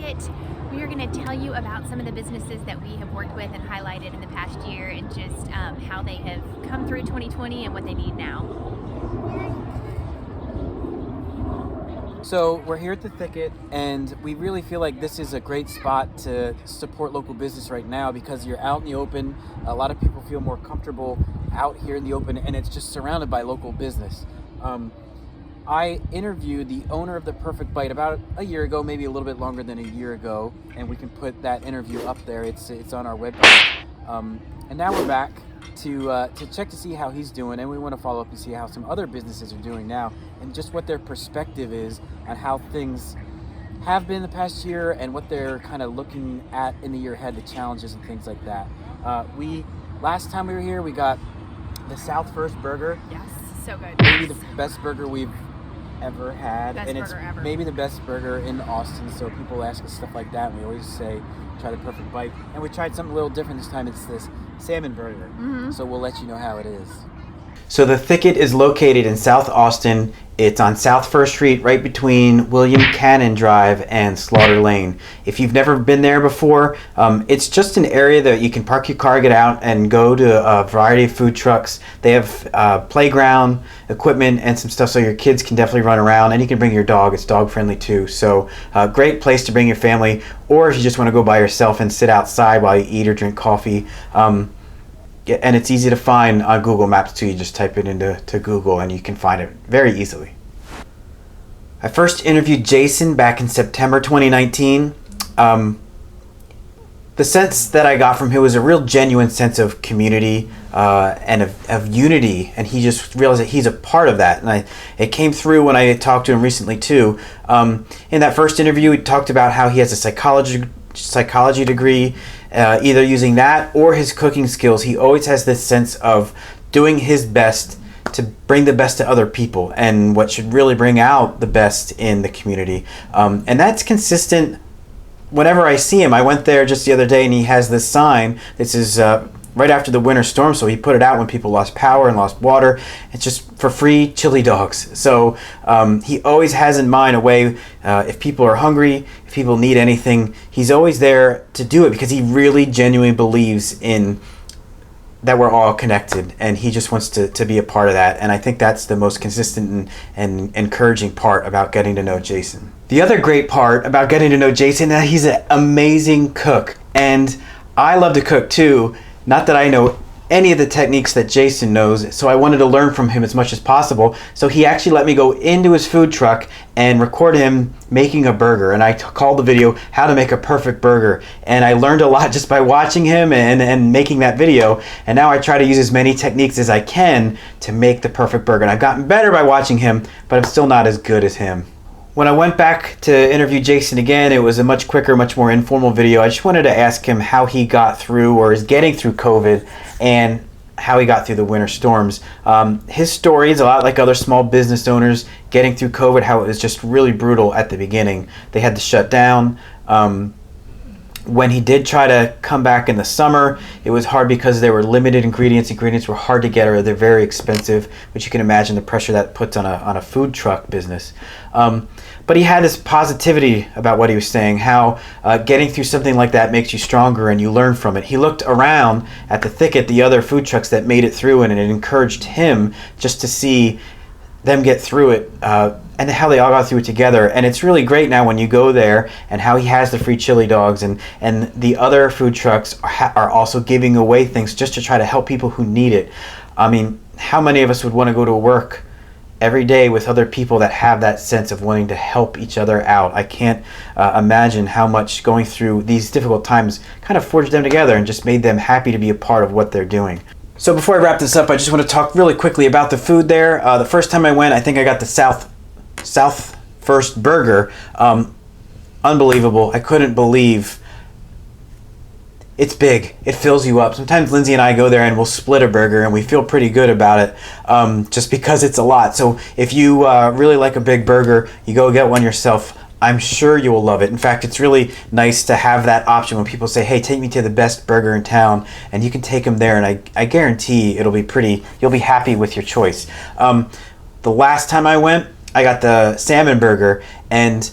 Thicket. We are going to tell you about some of the businesses that we have worked with and highlighted in the past year, and just how they have come through 2020 and what they need now. So we're here at the Thicket, and we really feel like this is a great spot to support local business right now because you're out in the open. A lot of people feel more comfortable out here in the open, and it's just surrounded by local business. I interviewed the owner of the Perfect Bite about a year ago, maybe a little bit longer than a year ago, and we can put that interview up there. It's on our webpage. And now we're back to check to see how he's doing, and we want to follow up and see how some other businesses are doing now, and just what their perspective is on how things have been the past year and what they're kind of looking at in the year ahead, the challenges and things like that. Last time we were here, we got the South First Burger. Yes, so good. Maybe the best burger we've ever had, Best and it's burger ever. maybe the best burger in Austin. So people ask us stuff like that, and we always say try the Perfect Bite, and we tried something a little different this time. It's this salmon burger. So we'll let you know how it is. So the Thicket is located in South Austin. It's on South First Street, right between William Cannon Drive and Slaughter Lane. If you've never been there before, it's just an area that you can park your car, get out, and go to a variety of food trucks. They have playground equipment and some stuff so your kids can definitely run around, and you can bring your dog. It's dog friendly too. So great place to bring your family, or if you just want to go by yourself and sit outside while you eat or drink coffee. And it's easy to find on Google Maps too. You just type it into Google and you can find it very easily. I first interviewed Jason back in September 2019. The sense that I got from him was a real genuine sense of community and of unity, and he just realized that he's a part of that. And it came through when I talked to him recently too. In that first interview, he talked about how he has a psychology degree. Either using that or his cooking skills, he always has this sense of doing his best to bring the best to other people and what should really bring out the best in the community. And that's consistent whenever I see him. I went there just the other day and he has this sign. This is right after the winter storm, so he put it out when people lost power and lost water. It's just for free chili dogs. So he always has in mind a way, if people are hungry, if people need anything, he's always there to do it because he really genuinely believes in that we're all connected, and he just wants to be a part of that. And I think that's the most consistent and encouraging part about getting to know Jason. The other great part about getting to know Jason is that he's an amazing cook, and I love to cook too. Not that I know any of the techniques that Jason knows, so I wanted to learn from him as much as possible. So he actually let me go into his food truck and record him making a burger. And I called the video How to Make a Perfect Burger. And I learned a lot just by watching him and making that video. And now I try to use as many techniques as I can to make the perfect burger. And I've gotten better by watching him, but I'm still not as good as him. When I went back to interview Jason again, it was a much quicker, much more informal video. I just wanted to ask him how he got through or is getting through COVID and how he got through the winter storms. His story is a lot like other small business owners getting through COVID, how it was just really brutal at the beginning. They had to shut down. When he did try to come back in the summer, it was hard because there were limited ingredients. Ingredients were hard to get, or they're very expensive, which you can imagine the pressure that puts on a food truck business. But he had this positivity about what he was saying, how getting through something like that makes you stronger and you learn from it. He looked around at the Thicket, the other food trucks that made it through, and it encouraged him just to see them get through it and how they all got through it together. And it's really great now when you go there, and how he has the free chili dogs, and the other food trucks are also giving away things just to try to help people who need it. I mean, how many of us would want to go to work every day with other people that have that sense of wanting to help each other out? I can't imagine how much going through these difficult times kind of forged them together and just made them happy to be a part of what they're doing. So before I wrap this up, I just want to talk really quickly about the food there. The first time I went, I think I got the South First Burger. Unbelievable. I couldn't believe it's big. It fills you up. Sometimes Lindsey and I go there and we'll split a burger and we feel pretty good about it just because it's a lot. So if you really like a big burger, you go get one yourself. I'm sure you will love it. In fact, it's really nice to have that option when people say, hey, take me to the best burger in town, and you can take them there, and I guarantee it'll be you'll be happy with your choice. The last time I went, I got the salmon burger, and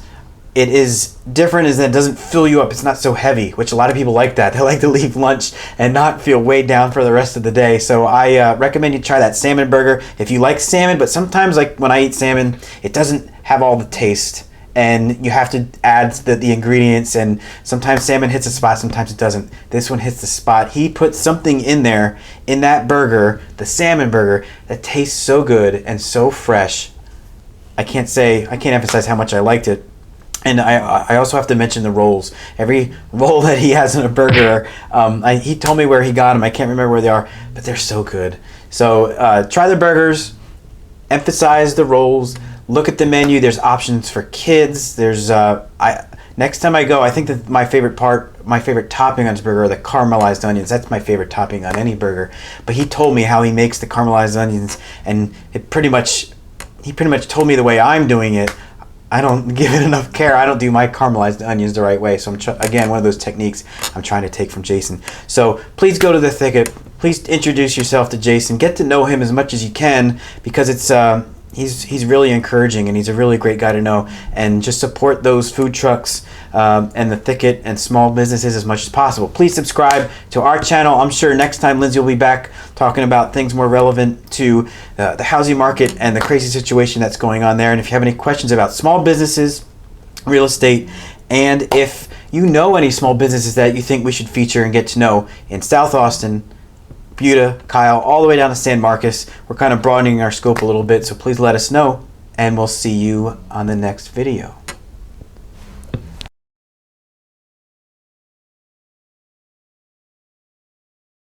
it is different is that it doesn't fill you up. It's not so heavy, which a lot of people like that. They like to leave lunch and not feel weighed down for the rest of the day. So I recommend you try that salmon burger if you like salmon, but sometimes, like when I eat salmon, it doesn't have all the taste and you have to add the ingredients, and sometimes salmon hits a spot, sometimes it doesn't. This one hits the spot. He put something in there in that burger, the salmon burger, that tastes so good and so fresh. I can't emphasize how much I liked it. And I also have to mention the rolls. Every roll that he has in a burger, he told me where he got them. I can't remember where they are, but they're so good. So try the burgers, emphasize the rolls, look at the menu. There's options for kids. There's next time I go, I think that my favorite topping on his burger are the caramelized onions. That's my favorite topping on any burger. But he told me how he makes the caramelized onions, and he pretty much told me the way I'm doing it. I don't give it enough care. I don't do my caramelized onions the right way. So again, one of those techniques I'm trying to take from Jason. So please go to the Thicket. Please introduce yourself to Jason. Get to know him as much as you can, because it's he's really encouraging and he's a really great guy to know. And just support those food trucks and the Thicket and small businesses as much as possible. Please subscribe to our channel. I'm sure next time Lindsey will be back talking about things more relevant to the housing market and the crazy situation that's going on there. And if you have any questions about small businesses, real estate, and if you know any small businesses that you think we should feature and get to know in South Austin, Buda, Kyle, all the way down to San Marcos, we're kind of broadening our scope a little bit, so please let us know, and we'll see you on the next video.